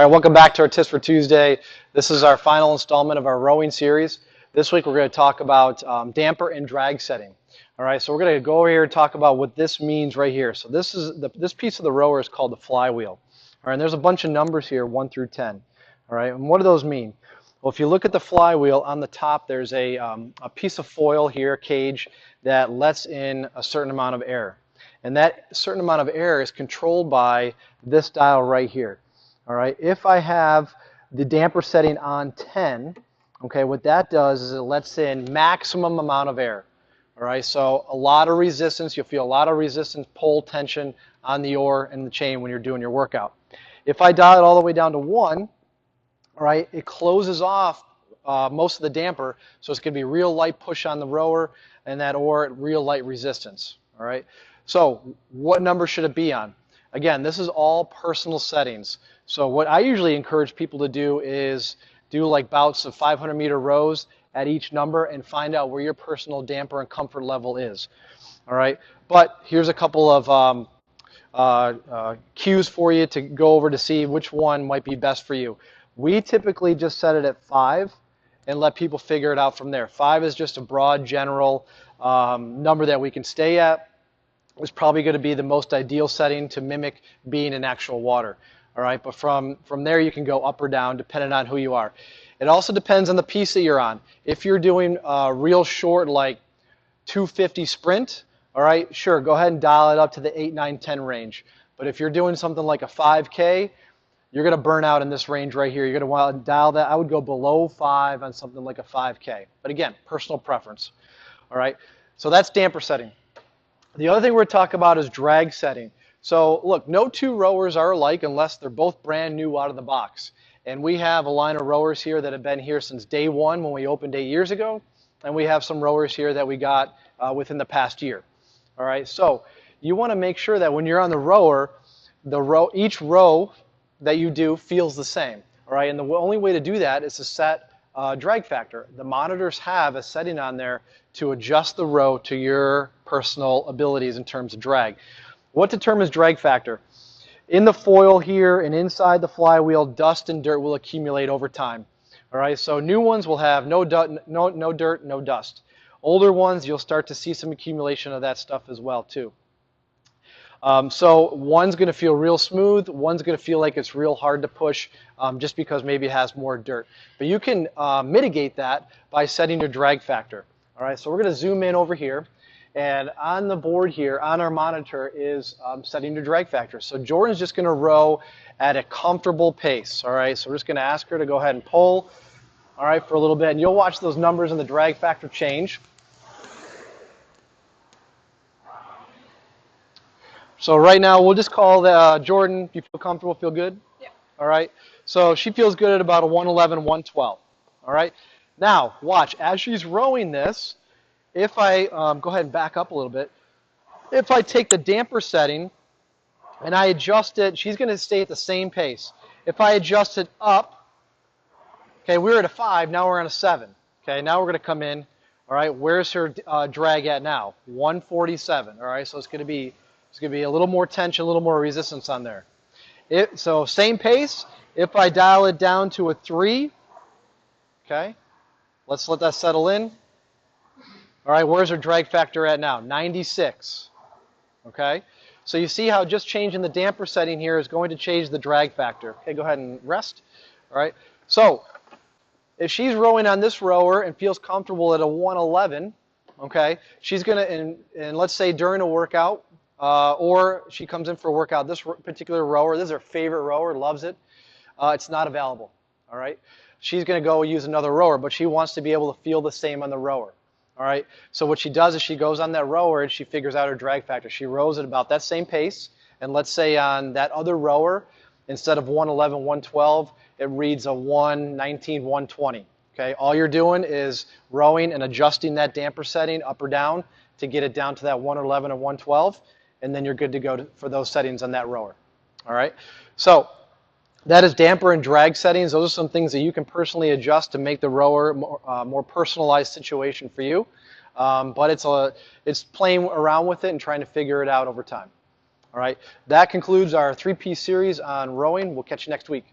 All right, welcome back to our Tips for Tuesday. This is our final installment of our rowing series. This week we're going to talk about damper and drag setting. All right, so we're going to go over here and talk about what this means right here. So this piece of the rower is called the flywheel. All right, and there's a bunch of numbers here, 1 through 10. All right, and what do those mean? Well, if you look at the flywheel on the top, there's a piece of foil here, a cage, that lets in a certain amount of air. And that certain amount of air is controlled by this dial right here. All right, if I have the damper setting on 10, okay, what that does is it lets in maximum amount of air. All right, so a lot of resistance, you'll feel a lot of resistance, pull, tension on the oar and the chain when you're doing your workout. If I dial it all the way down to 1, all right, it closes off most of the damper, so it's going to be real light push on the rower and that oar at real light resistance. All right, so what number should it be on? Again, this is all personal settings. So what I usually encourage people to do is do like bouts of 500-meter rows at each number and find out where your personal damper and comfort level is. All right, but here's a couple of cues for you to go over to see which one might be best for you. We typically just set it at 5 and let people figure it out from there. 5 is just a broad general number that we can stay at. It's probably going to be the most ideal setting to mimic being in actual water. All right, but from there you can go up or down depending on who you are. It also depends on the piece that you're on. If you're doing real short, like 250 sprint, all right, sure, go ahead and dial it up to the 8, 9, 10 range. But if you're doing something like a 5K, you're going to burn out in this range right here. You're going to want to dial that. I would go below 5 on something like a 5K. But again, personal preference. All right, so that's damper setting. The other thing we're talking about is drag setting. So look, no two rowers are alike unless they're both brand new out of the box. And we have a line of rowers here that have been here since day 1 when we opened 8 years ago. And we have some rowers here that we got within the past year. All right, so you want to make sure that when you're on the rower, each row that you do feels the same. All right, and the only way to do that is to set drag factor. The monitors have a setting on there to adjust the row to your personal abilities in terms of drag. What determines drag factor? In the foil here and inside the flywheel, dust and dirt will accumulate over time. All right, so new ones will have no dirt, no dust. Older ones, you'll start to see some accumulation of that stuff as well too. So one's going to feel real smooth, one's going to feel like it's real hard to push just because maybe it has more dirt. But you can mitigate that by setting your drag factor. All right, so we're going to zoom in over here. And on the board here, on our monitor, is setting your drag factor. So Jordan's just going to row at a comfortable pace. All right, so we're just going to ask her to go ahead and pull, all right, for a little bit. And you'll watch those numbers in the drag factor change. So right now, we'll just call Jordan. Do you feel comfortable? Feel good? Yeah. All right. So she feels good at about a 111, 112. All right. Now, watch. As she's rowing this, if I go ahead and back up a little bit, if I take the damper setting and I adjust it, she's going to stay at the same pace. If I adjust it up, okay, we were at a 5, now we're on a 7. Okay, now we're going to come in. All right, where's her drag at now? 147. All right, so it's going to be a little more tension, a little more resistance on there. So same pace. If I dial it down to a 3, okay, let's let that settle in. All right, where's our drag factor at now? 96. Okay, so you see how just changing the damper setting here is going to change the drag factor. Okay, go ahead and rest. All right, so if she's rowing on this rower and feels comfortable at a 111, okay, she's going to, and let's say during a workout, or she comes in for a workout, this particular rower, this is her favorite rower, loves it, it's not available. All right, she's going to go use another rower, but she wants to be able to feel the same on the rower. All right, so what she does is she goes on that rower and she figures out her drag factor. She rows at about that same pace, and let's say on that other rower, instead of 111, 112, it reads a 119, 120. Okay, all you're doing is rowing and adjusting that damper setting up or down to get it down to that 111 or 112, and then you're good to go for those settings on that rower. All right, so that is damper and drag settings. Those are some things that you can personally adjust to make the rower more personalized situation for you. But it's playing around with it and trying to figure it out over time. All right, that concludes our 3-piece series on rowing. We'll catch you next week.